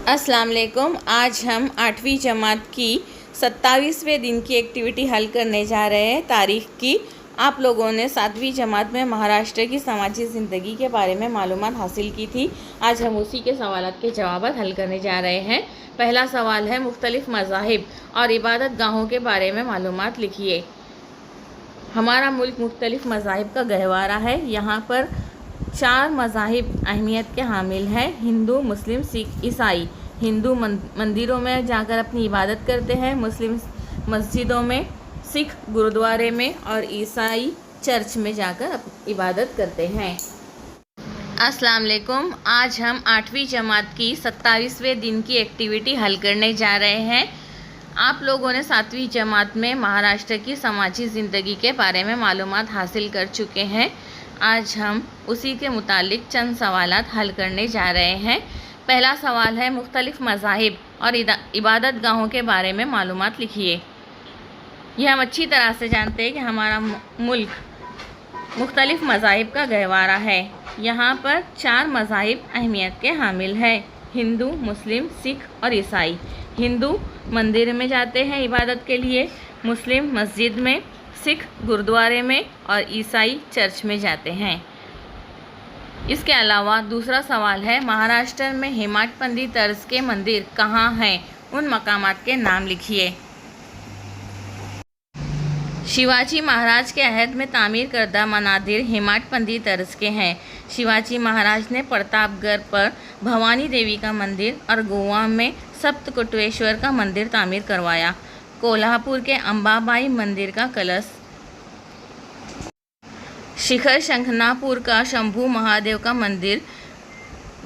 अस्सलाम वालेकुम। आज हम 8वीं जमात की 27वें दिन की एक्टिविटी हल करने जा रहे हैं। तारीख की आप लोगों ने 7वीं जमात में महाराष्ट्र की समाजी ज़िंदगी के बारे में मालूमात हासिल की थी। आज हम उसी के सवालात के जवाब हल करने जा रहे हैं। पहला सवाल है, मुख्तलिफ़ मज़ाहिब और इबादत गाहों के बारे में मालूमात लिखिए। हमारा मुल्क मुख्तलिफ़ मज़ाहिब का गहवारा है। यहाँ पर 4 मज़ाहिब अहमियत के हामिल हैं: हिंदू, मुस्लिम, सिख, ईसाई। हिंदू मंदिरों में जाकर अपनी इबादत करते हैं, मुस्लिम मस्जिदों में, सिख गुरुद्वारे में और ईसाई चर्च में जाकर इबादत करते हैं। अस्सलाम वालेकुम। आज हम 8वीं जमात की 27वें दिन की एक्टिविटी हल करने जा रहे हैं। आप लोगों ने 7वीं जमात में महाराष्ट्र की समाजी ज़िंदगी के बारे में मालूमात हासिल कर चुके हैं। आज हम उसी के मुतालिक चंद सवालात हल करने जा रहे हैं। पहला सवाल है, मुख्तलिफ़ मज़ाहिब और इबादत गाहों के बारे में मालूमात लिखिए। यह हम अच्छी तरह से जानते हैं कि हमारा मुल्क मुख्तलिफ़ मज़ाहिब का गहवारा है। यहाँ पर 4 मज़ाहिब अहमियत के हामिल हैं: हिंदू, मुस्लिम, सिख और ईसाई। हिंदू मंदिर में जाते हैं इबादत के लिए, मुस्लिम मस्जिद में, सिख गुरुद्वारे में और ईसाई चर्च में जाते हैं। इसके अलावा दूसरा सवाल है, महाराष्ट्र में हेमाडपंथी तर्ज के मंदिर कहाँ हैं? उन मकामात के नाम लिखिए। शिवाजी महाराज के अहद में तामीर करदा मनादिर हेमाडपंथी तर्ज के हैं। शिवाजी महाराज ने प्रतापगढ़ पर भवानी देवी का मंदिर और गोवा में सप्तकोटेश्वर का मंदिर तामीर करवाया। कोल्हापुर के अंबाबाई मंदिर का कलश, शिखर शंखनापुर का शंभू महादेव का मंदिर,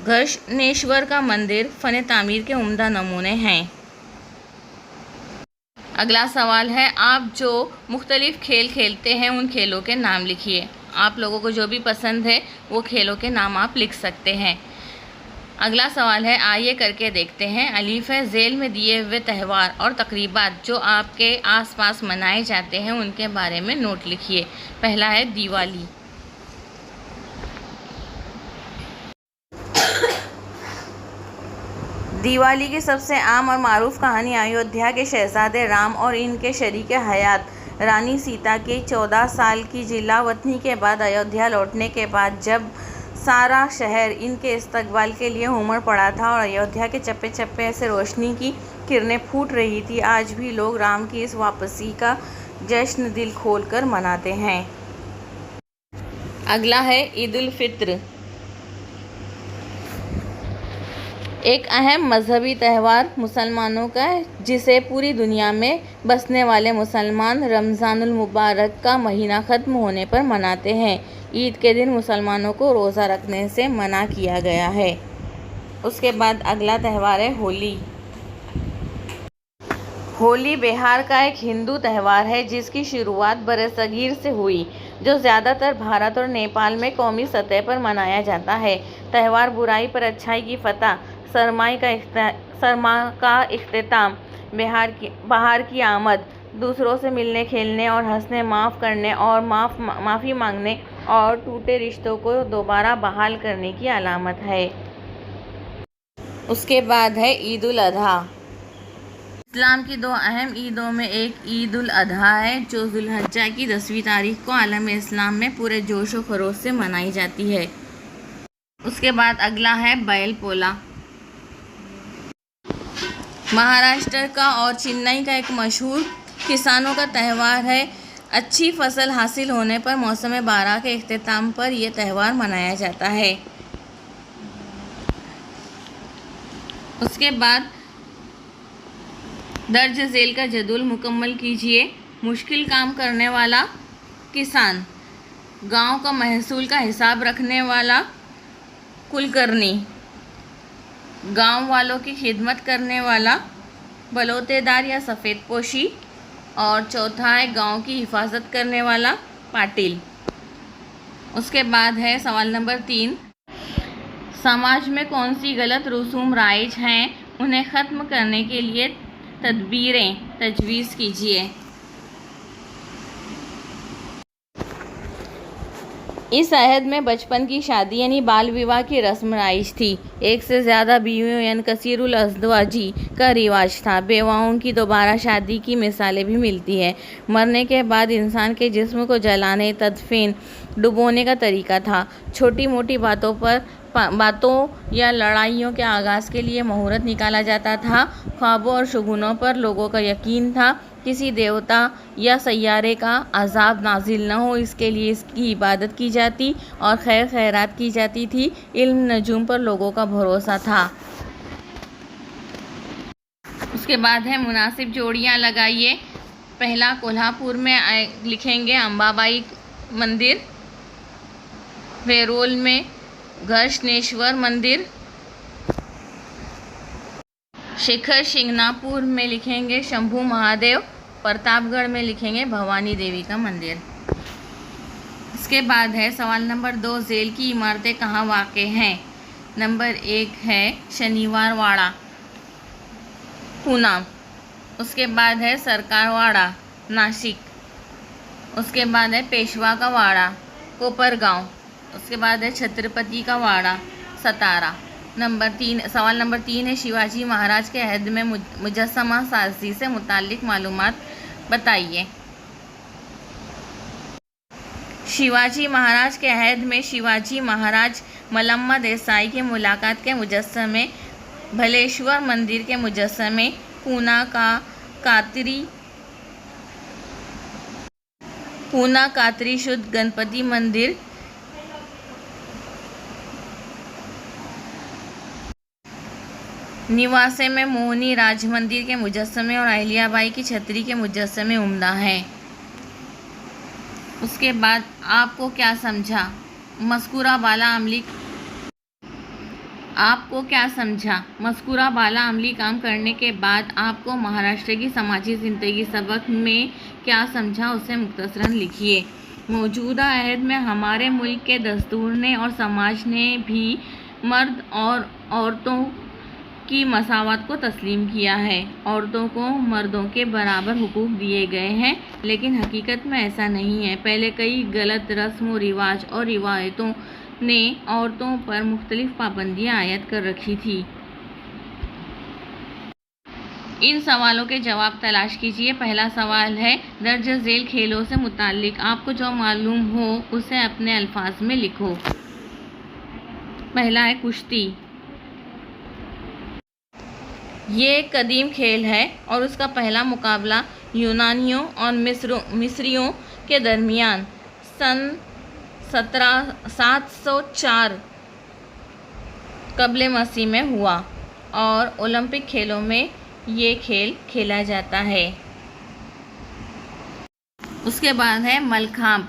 घृष्णेश्वर का मंदिर फन तामीर के उम्दा नमूने हैं। अगला सवाल है, आप जो मुख्तलिफ़ खेल खेलते हैं उन खेलों के नाम लिखिए। आप लोगों को जो भी पसंद है वो खेलों के नाम आप लिख सकते हैं। अगला सवाल है, आइए करके देखते हैं। अलीफ ज़ेल में दिए हुए त्यौहार और तकरीबात जो आपके आसपास मनाए जाते हैं उनके बारे में नोट लिखिए। पहला है दिवाली। दिवाली की सबसे आम और मारूफ कहानी अयोध्या के शहजादे राम और इनके शरीक हयात रानी सीता की 14 साल की जिलावतनी के बाद अयोध्या लौटने के बाद, जब सारा शहर इनके इस्तकबाल के लिए उमड़ पड़ा था और अयोध्या के चप्पे चप्पे से रोशनी की किरणें फूट रही थी। आज भी लोग राम की इस वापसी का जश्न दिल खोल कर मनाते हैं। अगला है ईद उल फित्र। एक अहम मजहबी त्यौहार मुसलमानों का है, जिसे पूरी दुनिया में बसने वाले मुसलमान रमज़ानुल मुबारक का महीना ख़त्म होने पर मनाते हैं। ईद के दिन मुसलमानों को रोज़ा रखने से मना किया गया है। उसके बाद अगला त्यौहार है होली। होली बिहार का एक हिंदू त्यौहार है जिसकी शुरुआत बरसगीर से हुई, जो ज़्यादातर भारत और नेपाल में कौमी सतह पर मनाया जाता है। त्यौहार बुराई पर अच्छाई की फतह, सरमा का इख्तिताम, बहार की आमद, दूसरों से मिलने खेलने और हंसने, माफ़ करने और माफ़ी मांगने और टूटे रिश्तों को दोबारा बहाल करने की अलामत है। उसके बाद है ईद उल अजहा। इस्लाम की 2 अहम ईदों में एक ईद उल अजहा है, जो जुल्हज्जा की 10वीं तारीख को आलम इस्लाम में पूरे जोश व खरोश से मनाई जाती है। उसके बाद अगला है बैल पोला। महाराष्ट्र का और चेन्नई का एक मशहूर किसानों का त्यौहार है। अच्छी फसल हासिल होने पर मौसम बारह के इख्तिताम पर यह त्यौहार मनाया जाता है। उसके बाद दर्ज झेल का जदूल मुकम्मल कीजिए। मुश्किल काम करने वाला किसान, गांव का महसूल का हिसाब रखने वाला कुलकर्णी, गांव वालों की खिदमत करने वाला बलोतेदार या सफ़ेद पोशी, और चौथा है गांव की हिफाजत करने वाला पाटिल। उसके बाद है सवाल नंबर 3, समाज में कौन सी गलत रसूम राइज हैं, उन्हें ख़त्म करने के लिए तदबीरें तजवीज़ कीजिए। इस अहद में बचपन की शादी यानी बाल विवाह की रस्म राइज थी। एक से ज़्यादा बीवियों यानी कसीरुल अज़वाजी का रिवाज था। बेवाओं की दोबारा शादी की मिसालें भी मिलती है। मरने के बाद इंसान के जिस्म को जलाने, तदफीन, डुबोने का तरीका था। छोटी मोटी बातों या लड़ाइयों के आगाज़ के लिए मुहूर्त निकाला जाता था। ख्वाबों और शुगुनों पर लोगों का यकीन था। किसी देवता या सैयारे का अजाब नाजिल न हो, इसके लिए इसकी इबादत की जाती और खैर खैरात की जाती थी। इल्म नजूम पर लोगों का भरोसा था। उसके बाद है मुनासिब जोड़ियां लगाइए। पहला कोल्हापुर में लिखेंगे अंबाबाई मंदिर, वेरोल में घर्षणेश्वर मंदिर, शिखर शिंगणापुर में लिखेंगे शंभू महादेव, प्रतापगढ़ में लिखेंगे भवानी देवी का मंदिर। इसके बाद है सवाल नंबर 2, जेल की इमारतें कहाँ वाक़ हैं। नंबर 1 है शनिवारवाड़ा, पूना। उसके बाद है सरकारवाड़ा, नासिक। उसके बाद है पेशवा का वाड़ा, कोपरगांव। उसके बाद है छत्रपति का वाड़ा, सतारा। सवाल नंबर 3 है शिवाजी महाराज के अहद में मुजस्समा साजी से मुताल्लिक मालूमात बताइए। शिवाजी महाराज के अहद में शिवाजी महाराज मलम्मा देसाई के मुलाकात के मुजस्समे, भलेश्वर मंदिर के मुजस्समे, पूना कातरी शुद्ध गणपति मंदिर, निवासे में मोहनी राज मंदिर के मुजस्समे और अहिल्याबाई की छतरी के मुजस्समे उम्दा हैं। उसके बाद आपको क्या समझा मज़कूरा बाला अमली काम करने के बाद आपको महाराष्ट्र की समाजी ज़िंदगी सबक में क्या समझा, उसे मुख्तसरन लिखिए। मौजूदा अहद में हमारे मुल्क के दस्तूर ने और समाज ने भी मर्द और औरतों की मसावत को तस्लीम किया है। औरतों को मर्दों के बराबर हुकूक दिए गए हैं, लेकिन हकीकत में ऐसा नहीं है। पहले कई गलत रस्म व रिवाज और रिवायतों ने औरतों पर मुख्तलिफ पाबंदियां आयद कर रखी थी। इन सवालों के जवाब तलाश कीजिए। पहला सवाल है दर्ज झेल खेलों से मुताल्लिक आपको जो मालूम हो उसे अपने अल्फाज में लिखो। पहला है कुश्ती। ये एक कदीम खेल है और उसका पहला मुकाबला यूनानियों और मिस्रियों के दरमियान सन 704 क़ब्ल मसीह में हुआ और ओलंपिक खेलों में ये खेल खेला जाता है। उसके बाद है मलखांब,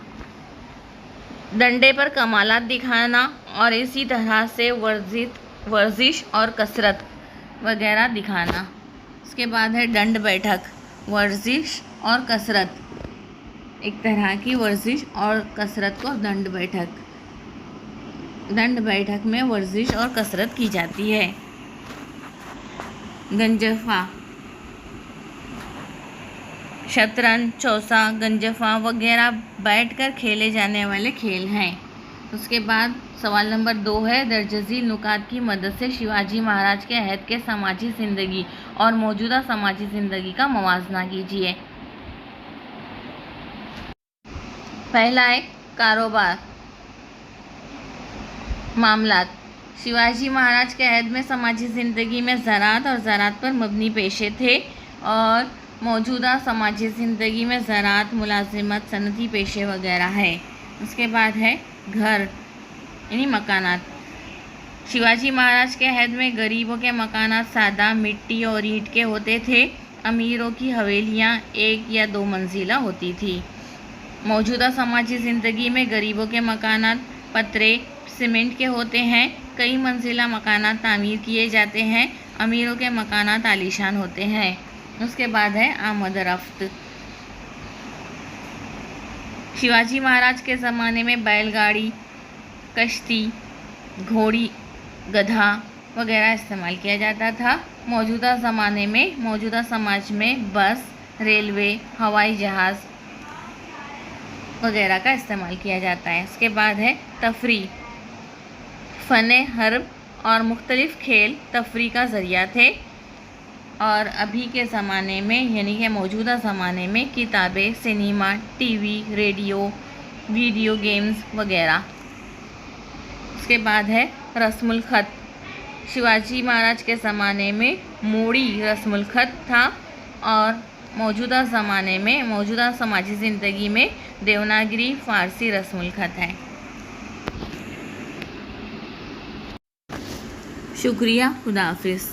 डंडे पर कमालात दिखाना और इसी तरह से वर्जिश और कसरत वगैरह दिखाना। उसके बाद है दंड बैठक, वर्जिश और कसरत, एक तरह की वर्जिश और कसरत को दंड बैठक में वर्जिश और कसरत की जाती है। गंजफा, शतरंज, चौसा, गंजफा वगैरह बैठकर खेले जाने वाले खेल हैं। उसके बाद सवाल नंबर 2 है दर्जझील नुकात की मदद से शिवाजी महाराज के अहद के समाजी ज़िंदगी और मौजूदा समाजी ज़िंदगी का मवाजना कीजिए। पहला है कारोबार मामलात। शिवाजी महाराज के अहद में समाजी ज़िंदगी में ज़राअत और ज़राअत पर मबनी पेशे थे और मौजूदा समाजी ज़िंदगी में ज़राअत, मुलाजिमत, सनती पेशे वगैरह है। उसके बाद है घर यानी मकानात। शिवाजी महाराज के अहद में गरीबों के मकानात सादा मिट्टी और ईंट के होते थे। अमीरों की हवेलियाँ 1 या 2 मंजिला होती थी। मौजूदा समाजी ज़िंदगी में गरीबों के मकानात पतरे सीमेंट के होते हैं। कई मंजिला मकानात तामीर किए जाते हैं। अमीरों के मकानात आलीशान होते हैं। उसके बाद है आमद रफ्त। शिवाजी महाराज के ज़माने में बैलगाड़ी, कश्ती, घोड़ी, गधा वगैरह इस्तेमाल किया जाता था। मौजूदा समाज में बस, रेलवे, हवाई जहाज़ वगैरह का इस्तेमाल किया जाता है। इसके बाद है तफरी। फ़न हर्ब और मुख्तलिफ़ खेल तफरी का ज़रिया थे, और अभी के ज़माने में यानी कि मौजूदा ज़माने में किताबें, cinema, TV, radio, video games वगैरह। उसके बाद है रस्मुल ख़त। शिवाजी महाराज के ज़माने में मोड़ी रस्मुल ख़त था, और मौजूदा ज़माने में मौजूदा समाजी ज़िंदगी में देवनागरी फ़ारसी रस्मुल ख़त है। शुक्रिया, खुदा हाफिज़।